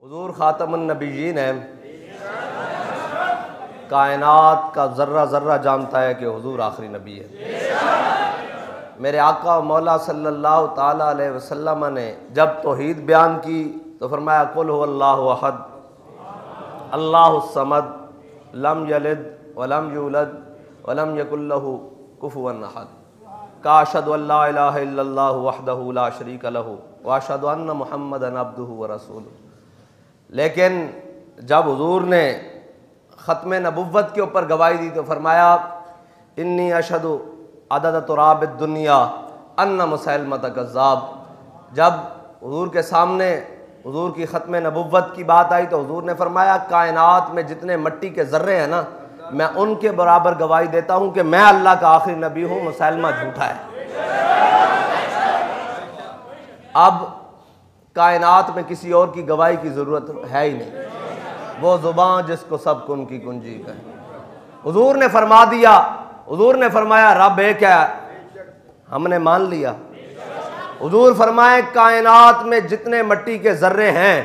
हुजूर खातमुन नबीयीन है। कायनात का ज़र्रा ज़र्रा जानता है कि हुजूर आखिरी नबी है। मेरे आका मौला सल्लल्लाहु ताला अलैहि वसल्लम ने जब तौहीद बयान की तो फरमाया कुल हुवल्लाहु अहद अल्लाहुस समद लम यलिद वलम यूलद वलम यकुल लहू कुफुवन अहद। का अशहदु अल्ला इलाहा इल्लल्लाहु वहदहु ला शरीका लहू व अशहदु अन्ना मुहम्मदन अब्दुहु व रसूलुहु। लेकिन जब हुजूर ने ख़त्म नबुव्वत के ऊपर गवाही दी तो फरमाया इन्नी अशहदु अदद तुराब दुनिया अन्ना मुसैलमत कज़्ज़ाब। जब हुजूर के सामने हुजूर की ख़त्म नबुव्वत की बात आई तो हुजूर ने फरमाया कायनात में जितने मट्टी के ज़र्रे हैं ना, मैं उनके बराबर गवाही देता हूँ कि मैं अल्लाह का आखिरी नबी हूँ, मुसैलमा झूठा है। अब कायनात में किसी और की गवाही की ज़रूरत है ही नहीं, वो ज़ुबान जिसको सब कुन की कुंजी कहे। हुजूर ने फरमा दिया, हुजूर ने फरमाया रब एक है, हमने मान लिया। हुजूर फरमाए कायनात में जितने मट्टी के ज़र्रे हैं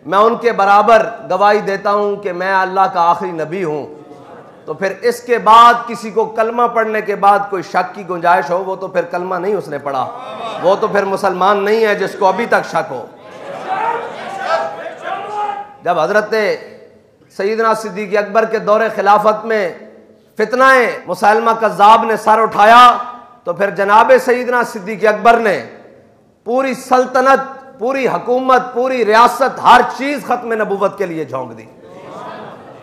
मैं उनके बराबर गवाही देता हूँ कि मैं अल्लाह का आखिरी नबी हूँ। तो फिर इसके बाद किसी को कलमा पढ़ने के बाद कोई शक की गुंजाइश हो, वो तो फिर कलमा नहीं उसने पढ़ा, वो तो फिर मुसलमान नहीं है जिसको अभी तक शक हो। जब हजरत सैयदना सिद्दीक़ अकबर के दौरे खिलाफत में फितनाए मुसैलमा कज़्ज़ाब ने सर उठाया तो फिर जनाब सैयदना सिद्दीक़ अकबर ने पूरी सल्तनत, पूरी हुकूमत, पूरी रियासत, हर चीज़ ख़त्म नबुव्वत के लिए झोंक दी।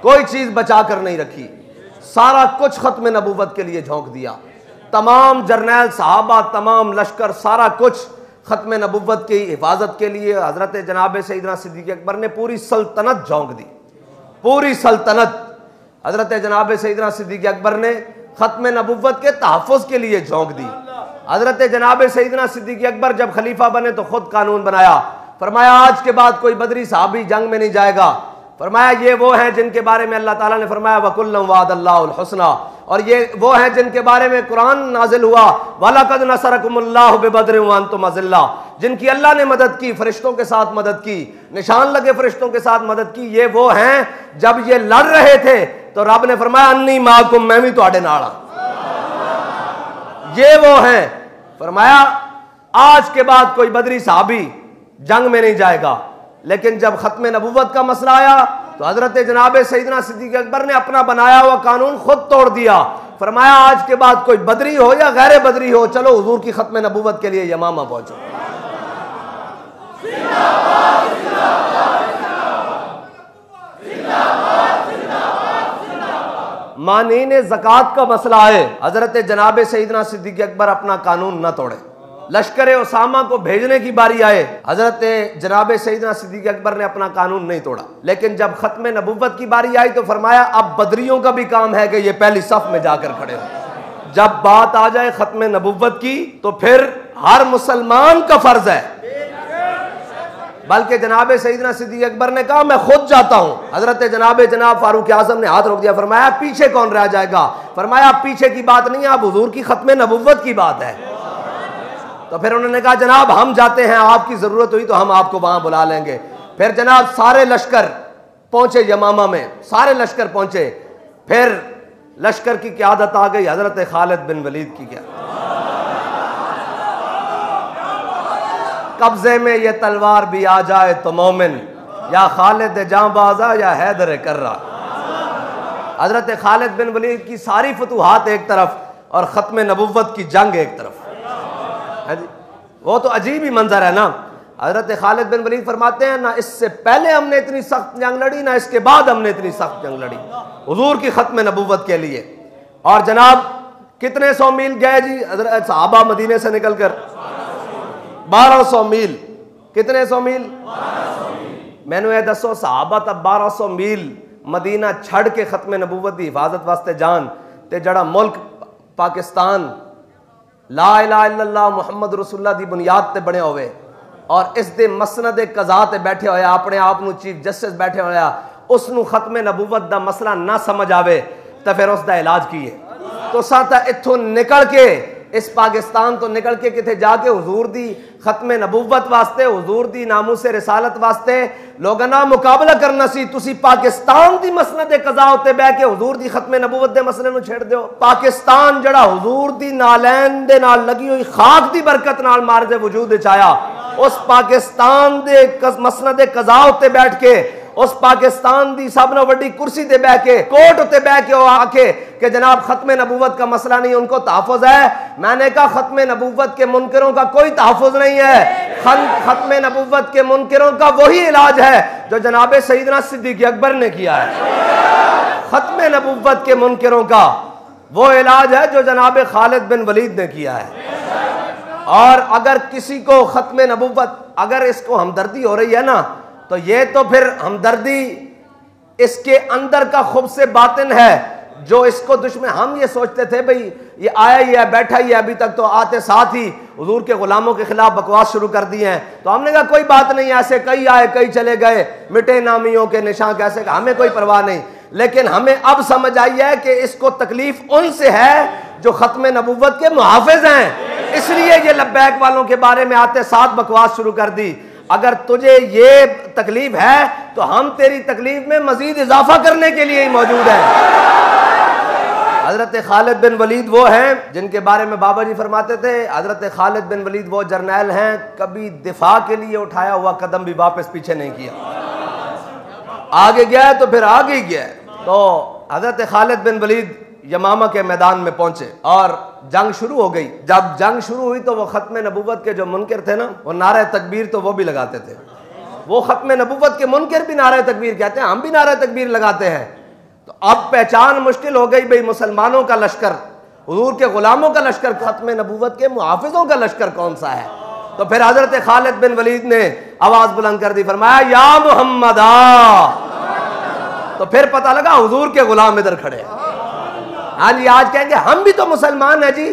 कोई चीज़ बचा कर नहीं रखी, सारा कुछ ख़त्म नबुव्वत के लिए झोंक दिया। तमाम जर्नैल सहाबा, तमाम लश्कर, सारा कुछ ख़त्म नबुव्वत की हिफाजत के लिए हज़रत जनाब सैयदना सिद्दीक़ अकबर ने पूरी सल्तनत झोंक दी। पूरी सल्तनत हज़रत जनाब सैयदना सिद्दीक़ अकबर ने ख़त्म नबुव्वत के तहफ़्फ़ुज़ के लिए झोंक दी। हज़रत जनाब सैयदना सिद्दीक़ अकबर जब खलीफा बने तो खुद कानून बनाया, फरमाया आज के बाद कोई बदरी सहाबी जंग में नहीं जाएगा। फरमाया ये वो हैं जिनके बारे में अल्लाह ताला ने फरमाया वकुल्लम वादल्लाहुल हुस्ना, और ये वो हैं जिनके बारे में कुरान नाजिल हुआ वलक़द नसरकुमुल्लाहु बिबद्रिन व अंतुम अज़िल्ला, जिनकी अल्लाह ने मदद की, फरिश्तों के साथ मदद की, निशान लगे फरिश्तों के साथ मदद की। ये वो हैं जब ये लड़ रहे थे तो रब ने फरमाया अन्नी माकुम, मैं भी तुहाडे नाल हां। ये वो हैं, फरमाया आज के बाद कोई बदरी सहाबी जंग में नहीं जाएगा। लेकिन जब ख़त्म नबुव्वत का मसला आया तो हज़रत जनाब सैयदना सिद्दीक़ अकबर ने अपना बनाया हुआ कानून खुद तोड़ दिया। फरमाया आज के बाद कोई बदरी हो या गैर बदरी हो, चलो हुजूर की ख़त्म नबुव्वत के लिए यमामा पहुंचो। मानीन ज़कात का मसला है, हज़रत जनाब सैयदना सिद्दीक़ अकबर अपना कानून न तोड़े। लश्कर उसामा को भेजने की बारी आए, हजरत जनाब सैयदना सिद्दीक़ अकबर ने अपना कानून नहीं तोड़ा। लेकिन जब ख़त्म नबुव्वत की बारी आई तो फरमाया अब बदरियों का भी काम है कि ये पहली सफ में जाकर खड़े हो। जब बात आ जाए ख़त्म नबुव्वत की तो फिर हर मुसलमान का फर्ज है। बल्कि जनाब सैयदना सिद्दीक़ अकबर ने कहा मैं खुद जाता हूं। हजरत जनाब फारूक आज़म ने हाथ रोक दिया, फरमाया पीछे कौन रह जाएगा। फरमाया पीछे की बात नहीं है, अब हुजूर की ख़त्म नबुव्वत की बात है। तो फिर उन्होंने कहा जनाब हम जाते हैं, आपकी ज़रूरत हुई तो हम आपको वहां बुला लेंगे। फिर जनाब सारे लश्कर पहुंचे यमामा में, सारे लश्कर पहुंचे। फिर लश्कर की क़यादत आ गई हज़रत खालिद बिन वलीद की। क्या कब्जे में ये तलवार भी आ जाए तो मोमिन, या खालिद जांबाज़ा या हैदर कर्रा। हज़रत खालिद बिन वलीद की सारी फतूहात एक तरफ और ख़त्म नबुव्वत की जंग एक तरफ। वो तो अजीब ही मंजर है ना। हजरत खालिद बिन वलीद फरमाते हैं ना इससे पहले हमने इतनी सख्त जंग लड़ी, ना इसके बाद हमने इतनी सख्त जंग लड़ी हुजूर की ख़त्म नबुव्वत के लिए। और जनाब कितने 100 मील गए जी हजरत सहाबा मदीने से निकलकर? 1200 मील। कितने 100 मील? मैंने ये दसो सहाबा तब 1200 मील मदीना छड़ के ख़त्म नबुव्वत की हिफाजत वास्ते जान ते जड़ा मुल्क पाकिस्तान ला इलाहा इल्लल्लाह मुहम्मद रसूलुल्लाह दी बुनियाद ते बने हुए और इस दे मसनद कज़ा ते बैठे होया, अपने आप नू चीफ जस्टिस बैठे होया, उसनू ख़त्म नबुव्वत दा मसला ना समझ आवे तो फिर उसका इलाज की है। तो साथ इत्थों निकल के इस पाकिस्तान तो निकल के किथे जाके हुजूर दी खत्मे नबूवत वास्ते, हुजूर दी नामूसे रिसालत वास्ते लोगों ना मुकाबला करना सी। तुसी पाकिस्तान दी मसनद कज़ा उत्ते बह के हुजूर दी खत्मे नबूवत दे मसले नूं छेड़ दिओ। पाकिस्तान जड़ा हुजूर दी नालैन दे नाल लगी हुई खाक दी बरकत नाल मारजे वजूद विच आया, उस पाकिस्तान दे मसनद कज़ा उत्ते बैठ के, उस पाकिस्तान दी सब नालों वड्डी कुर्सी ते बह के, कोर्ट उत्ते बह के आके कि जनाब खत्मे नबूवत का मसला नहीं, उनको तहफ़्फ़ुज़ है। मैंने कहा खत्मे नबूवत के मुनकिरों का कोई तहफ़्फ़ुज़ नहीं है। खत्मे नबूवत के मुनकिरों का वही इलाज है जो जनाब सईदना सिद्दीक़ अकबर ने किया है। खत्मे नबूवत के मुनकिरों का वो इलाज है जो जनाब खालिद बिन वलीद ने किया है। और अगर किसी को खत्मे नबूवत, अगर इसको हमदर्दी हो रही है ना, तो ये तो फिर हमदर्दी इसके अंदर का खुब से बातिन है जो इसको दुश्मन। हम ये सोचते थे भाई ये आया ही है, बैठा ही है, अभी तक तो आते साथ ही हुजूर के गुलामों के खिलाफ बकवास शुरू कर दी है। तो हमने कहा कोई बात नहीं, ऐसे कई आए कई चले गए, मिटे नामियों के निशान कैसे, हमें कोई परवाह नहीं। लेकिन हमें अब समझ आई है कि इसको तकलीफ उनसे है जो खत्मे नबूवत के मुहाफिज हैं, इसलिए ये लब्बैक वालों के बारे में आते साथ बकवास शुरू कर दी। अगर तुझे ये तकलीफ है तो हम तेरी तकलीफ में मजीद इजाफा करने के लिए ही मौजूद हैं। हजरत खालिद बिन वलीद वो हैं जिनके बारे में बाबा जी फरमाते थे, हजरत खालिद बिन वलीद वो जर्नैल हैं कभी दिफा के लिए उठाया हुआ कदम भी वापस पीछे नहीं किया, आगे गया है तो फिर आगे ही गया है। तो हजरत खालिद बिन वलीद यमामा के मैदान में पहुंचे और जंग शुरू हो गई। जब जंग शुरू हुई तो वो खत्मे नबूवत के जो मुनकिर थे ना, वो नारे तकबीर तो वो भी लगाते थे। वो खत्मे नबूवत के मुनकिर भी नारे तकबीर कहते हैं, हम भी नारे तकबीर लगाते हैं। तो अब पहचान मुश्किल हो गई भाई मुसलमानों का लश्कर, हुजूर के गुलामों का लश्कर, खत्मे नबूवत के मुहाफिजों का लश्कर कौन सा है। तो फिर हजरत खालिद बिन वलीद ने आवाज बुलंद कर दी, फरमाया या मुहम्मदा। तो फिर पता लगा हुजूर के गुलाम इधर खड़े। हाँ जी, आज कहेंगे हम भी तो मुसलमान हैं जी।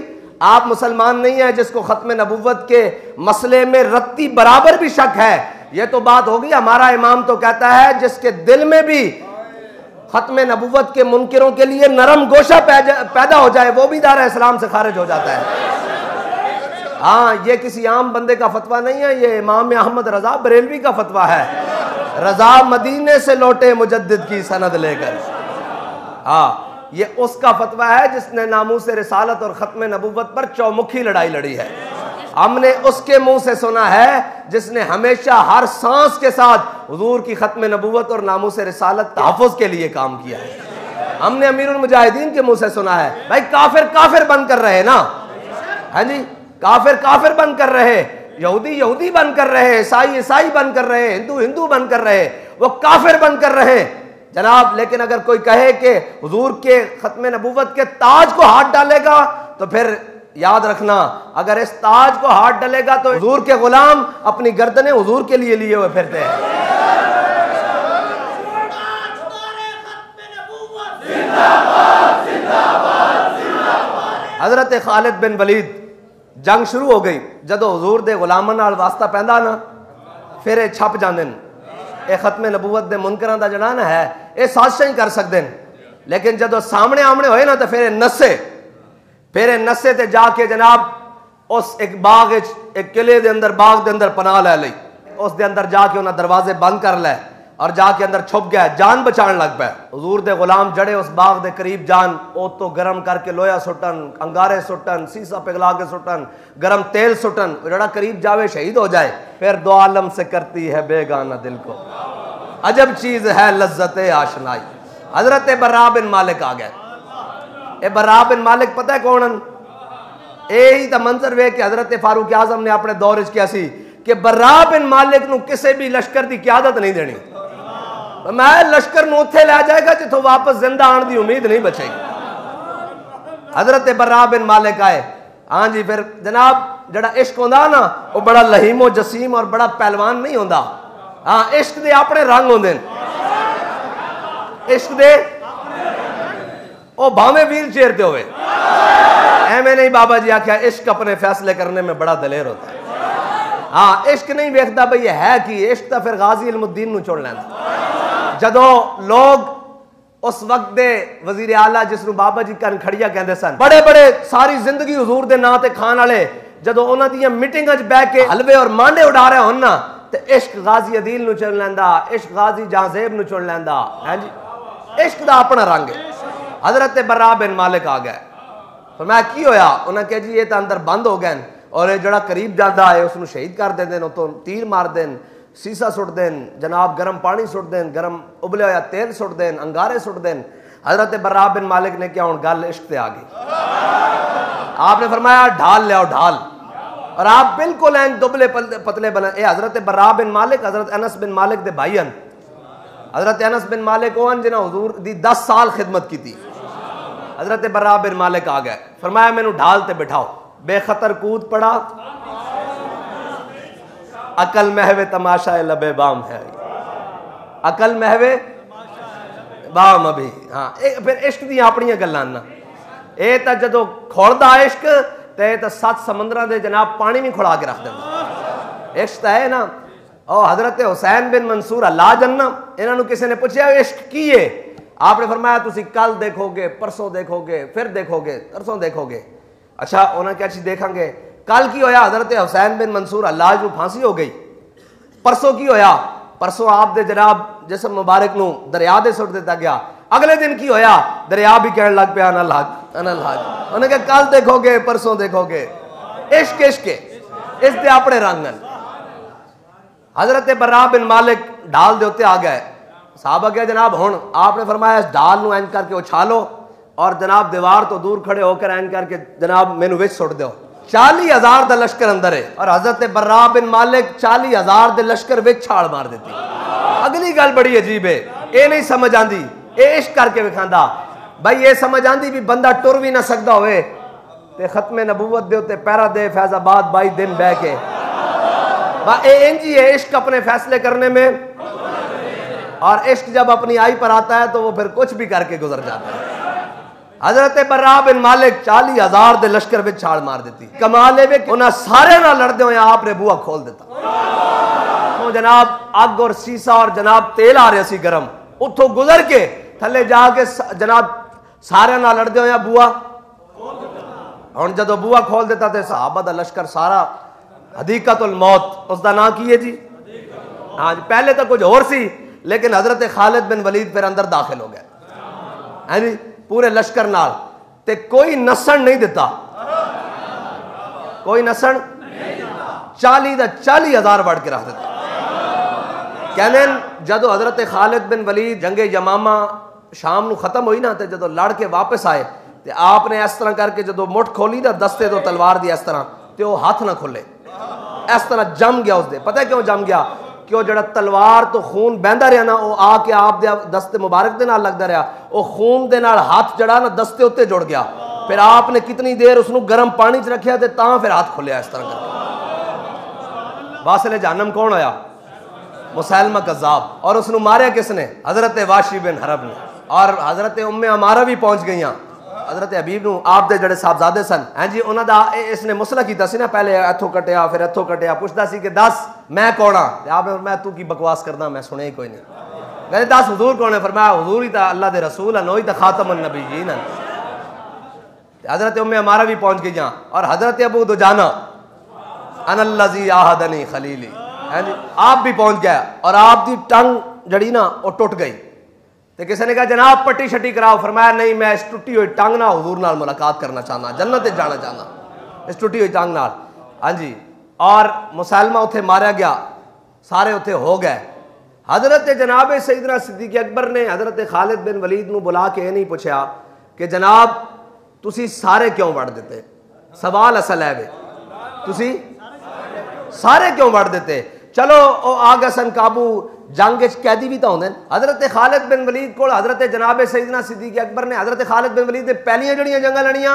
आप मुसलमान नहीं है जिसको खत्मे नबूवत के मसले में रत्ती बराबर भी शक है। ये तो बात होगी, हमारा इमाम तो कहता है जिसके दिल में भी खत्मे नबूवत के मुनकिरों के लिए नरम गोशा पैदा हो जाए वो भी दारा इस्लाम से खारिज हो जाता है। हाँ, ये किसी आम बंदे का फतवा नहीं है, ये इमाम अहमद रजा बरेलवी का फतवा है। रजा मदीने से लौटे मुजद्दिद की सनद लेकर। हाँ, ये उसका फतवा है जिसने नामूसे रिसालत और खत्मे नबूवत पर चौमुखी लड़ाई लड़ी है। हमने उसके मुंह से सुना है जिसने हमेशा हर सांस के साथ हुजूर की खत्मे नबूवत और नामूसे रिसालत तहफ़्फ़ुज़ के लिए काम किया है। हमने अमीरुल मुजाहिदीन के मुंह से सुना है भाई काफिर काफिर बंद कर रहे ना, हाँ जी, काफिर काफिर बंद कर रहे, यहूदी यहूदी बंद कर रहे, ईसाई ईसाई बंद कर रहे, हिंदू हिंदू बंद कर रहे, वो काफिर बंद कर रहे जनाब। लेकिन अगर कोई कहे कि हुजूर के खत्मे नबूवत के ताज को हाथ डालेगा तो फिर याद रखना, अगर इस ताज को हाथ डालेगा तो हुजूर के गुलाम अपनी गर्दनें हुजूर के लिए लिए हुए फिरते हैं। हजरत खालिद बिन वलीद जंग शुरू हो गई, जदों हुजूर दे गुलामां नाल वास्ता पैंदा ना फिर ये छप जांदे न। ये खत्मे नबूवत दे मुनकरां दा जड़ा ना है ये साजिशां ही कर सकदे न, लेकिन जदों सामने आमने होए ना तो फिर नस्से, फिर नस्से ते जाके जनाब उस एक बाग एक किले दे अंदर बाग दे अंदर पनाह लै लई, उस दे अंदर जाके उन्हें दरवाजे बंद कर लै और जाके अंदर छुप गया, जान बचाने लग पाया। हुजूर दे गुलाम जड़े उस बाग दे करीब जान, ओ तो गर्म करके लोया सुटन, अंगारे सुटन, सीसा पिघला के सुटन, गर्म तेल सुटन, जड़ा करीब जावे शहीद हो जाए। फिर दो आलम से करती है बेगाना दिल को, अजब चीज है लज्जत आशनाई। हजरत बर्रा बिन मालिक आ गए। ए बर्रा बिन मालिक पता है कौन? यही तो मंजर वे कि हजरत फारूक आजम ने अपने दौर च किया सी कि बर्रा बिन मालिक नूं किसी भी लश्कर की क्यादत नहीं देनी। मैं लश्कर नूं उत्थे लै जाएगा जिथों वापस जिंदा आने की उम्मीद नहीं बचेगी। हजरत बर्रा बिन मालिक आए। हाँ जी, फिर जनाब जड़ा इश्क होंदा ना वो बड़ा लहीमो जसीम और बड़ा पहलवान नहीं होंदा। हाँ, इश्क दे अपने रंग होंदे न, इश्क दे ओ भावे व्हील चेयर ते होवे, एवें नहीं। बाबा जी आख्या इश्क अपने फैसले करने में बड़ा दलेर होता है। हाँ, इश्क नहीं वेखदा भाई है कि इश्क तो फिर गाजी इल्मुद्दीन नूं चुन लैंदा। जदों लोग उस वक्त दे वजीर आला जिसनू बाबा जी कनखड़िया कहते सन, बड़े बड़े सारी जिंदगी हुजूर दे नां ते खान वाले, जदों उन्हां दी मीटिंगां च बैठ के हलवे और मांडे उड़ा रहे होन ना, ते इश्क गाजी अदील नू चुन लैंदा, इश्क गाजी जहाजेब नू चुन लैंदा है जी। इश्क दा अपना रंग है। हजरत बर्रा बिन मालिक आ गए, फरमाया की होया? उन्हें कहा जी ये तो अंदर बंद हो गए और ये जड़ा करीब जाता है उसनू शहीद कर देंगे, उतों तीर मार देन, सीसा सुट देन, जनाब गर्म पानी सुट देन, गर्म उबले होया तेल सुट देन, अंगारे सुट देन। हजरत बर्रा बिन मालिक ने क्या हुण गल इश्क ते आ गई। आपने फरमाया ढाल ले आओ ढाल, और आप बिल्कुल एन दुबले पतले बने। ये हजरत बर्रा बिन मालिक हजरत अनस बिन मालिक दे भाई हन। हजरत अनस बिन मालिक ओहन जिन्हें हुजूर दी 10 साल खिदमत की थी। हजरत बर्रा बिन मालिक आ गए, फरमाया मैनू ढाल ते बिठाओ, बेखतर कूद पड़ा, अकल महवे तमाशा लबे बाम है, अकल महवे बाम अभी। हाँ फिर इश्क दी अपनी गल्लां ना, ये तो जदों खोलदा इश्क ते तो 7 समंदरां दे जनाब पानी भी खुड़ा के रख देंदा। इश्क तो है ना। और हजरत हुसैन बिन मंसूर अल्लाह जन्ना, इन्होंने किसी ने पूछा इश्क की है? आपने फरमाया तुसी कल देखोगे, परसों देखोगे, फिर देखोगे, तरसों देखोगे। अच्छा उन्हें क्या चीज देखेंगे? कल की होया हजरत हुसैन बिन मंसूर अल्लाह जो फांसी हो गई। परसों की होया? परसों आप दे जनाब जिसम मुबारक नू दरिया दे सुट दिता गया। अगले दिन की होया? दरिया भी कहने लग पिया अनल हक अनल हक। उन्हें कहा कल देखोगे, परसों देखोगे। इश्क इश्क इसके अपने रंग। हजरत बर्रा बिन मालिक ढाल दे उत्ते आ गए। साहबा क्या जनाब हुण? आपने फरमाया इस ढाल नू इंज करके उछालो और जनाब दीवार तो दूर खड़े होकर इंज करके जनाब मैनू विच सुट दो। 40,000 दा लश्कर अंदर है और हजरत बर्रा बिन मालिक 40,000 दे लश्कर विच छाल मार देती। अगली गल बड़ी अजीब है, ये नहीं समझ आंदी, ये इश्क करके विखांदा। भाई ये समझ आंदी भी बंदा टुर भी ना सकदा होवे ते खत्मे नबूवत दे उत्ते पैरा दे फैजाबाद 22 दिन बह के। इंज ही है इश्क अपने फैसले करने में, और इश्क जब अपनी आई पर आता है तो वो फिर कुछ भी करके गुजर जाता है। हजरत बर्रा बिन मालिक 40,000 दे लश्कर विच छाल मार देती। कमाल है उन्हें सारे ना लड़दे हुए आपने बुआ खोल देता। तो जनाब अग और सीसा और जनाब तेल आ रहे सी गर्म, उतो गुजर के थले जाके जनाब सारे ना लड़दे हुए बुआ। हुण जदों बुआ खोल देता तो सहाबा दा लश्कर सारा हदीकतुल मौत उसका नाम की है जी। हाँ जी, पहले तो कुछ और सी, लेकिन हजरत खालिद बिन वलीद फिर अंदर दाखिल हो गए है जी पूरे लश्कर नाल, ते कोई नसण नहीं दिता, कोई नसण 40,000 बढ़ के रख दिता। कहने जदों हजरत खालिद बिन वलीद जंगे यमामा शाम नू खत्म हुई ना, तो जदों लड़ के वापस आए तो आपने इस तरह करके जदों मुठ खोली ना दस्ते तो तलवार दी इस तरह, तो हाथ ना खोले, इस तरह जम गया उसदे। पता है क्यों जम गया? क्यों जड़ा तलवार तो खून बहता रहा ना, वो आके आप दे दस्ते मुबारक दे नाल लगदा रहा, वो खून दे नाल हाथ जड़ा ना दस्ते उत्ते जुड़ गया। फिर आपने कितनी देर उसनू गर्म पानी च रखिया ते तां फिर हाथ खोलिया इस तरह करके। वासिले जहन्नम कौन होया? मुसैलमा कज़्ज़ाब। और उसनू मारिया किसने? हजरत वाशी बिन हरब ने। और हजरत उम्मे अमारा भी पहुंच गई। हजरत हबीब नू आप दे जड़े साहबजादे सन हैं जी, उन्हां दा इसने मसला कीता सी ना, पहले इथों कटिया फिर इथों कटिया, पुछदा सी कि दस मैं कौन हां? ते आपने फरमाया तू की बकवास करदा, मैं सुने ही कोई नहीं। कहंदे दस हुजूर कौन है? फरमाया हुजूर ही तां अल्लाह दे रसूल हन, ओही तां खातमुन नबीयीन हन। हजरत उम्मे अमारा भी पहुंच गई और हजरत अबू दुजाना अनल्लज़ी आहदनी खलीली हैं जी, आप भी पहुंच गया और आपकी टंग जड़ी ना वो टुट गई। तो किसी ने कहा जनाब पट्टी शट्टी कराओ। फरमाया नहीं, मैं इस टुटी हुई टंग ना हुजूर नाल मुलाकात करना चाहना, जन्नत जाना चाहना इस टुटी हुई टंग नाल। हाँ जी, और मुसलमा उत्थे मारा गया, सारे उत्थे हो गए। हजरत जनाब सईदना सिद्दीक़ अकबर ने हजरत खालिद बिन वलीद नू बुला के नहीं पूछा कि जनाब तुसी सारे क्यों वड़ देते? सवाल असल है वे तुसी सारे क्यों वड़ देते? चलो ओ आ गए सन काबू, जंग कैदी भी तो होंगे। हजरत खालिद बिन वलीद को हजरत जनाब सईदना सिद्दीक़ अकबर ने हजरत खालिद बिन वलीद ने पहलियां जड़ियां जंगा लड़ियां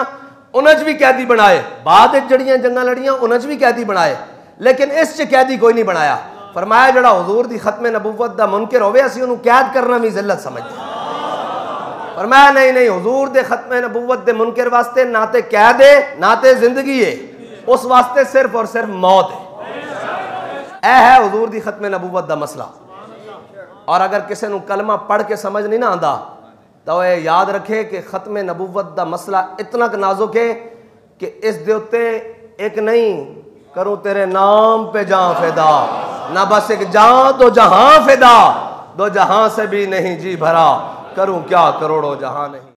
उन्हें भी कैदी बनाए, बाद जड़ियां जंगा लड़ियां उन्हें भी कैदी बनाए, लेकिन इस च कैदी कोई नहीं बनाया। फरमाया जड़ा हुजूर दी खत्मे नबूवत दा मुनकर होवे असीं उहनूं कैद करना भी जिल्लत समझदे। फरमाया नहीं नहीं, हुजूर दे खत्मे नबूवत दे मुनकर वास्ते ना ते कैद है ना ते जिंदगी है, उस वास्ते सिर्फ और सिर्फ मौत है। यह है हुजूर दी खत्मे नबूवत दा मसला। और अगर किसी को कलमा पढ़ के समझ नहीं ना आंदा तो ये याद रखे कि खत्म नबूवत दा मसला इतना नाजुक है कि इस दे उत्ते एक नहीं करूं तेरे नाम पे जान फिदा, ना बस एक जान तो जहां फिदा, दो जहां से भी नहीं जी भरा, करूं क्या करोड़ों जहां नहीं।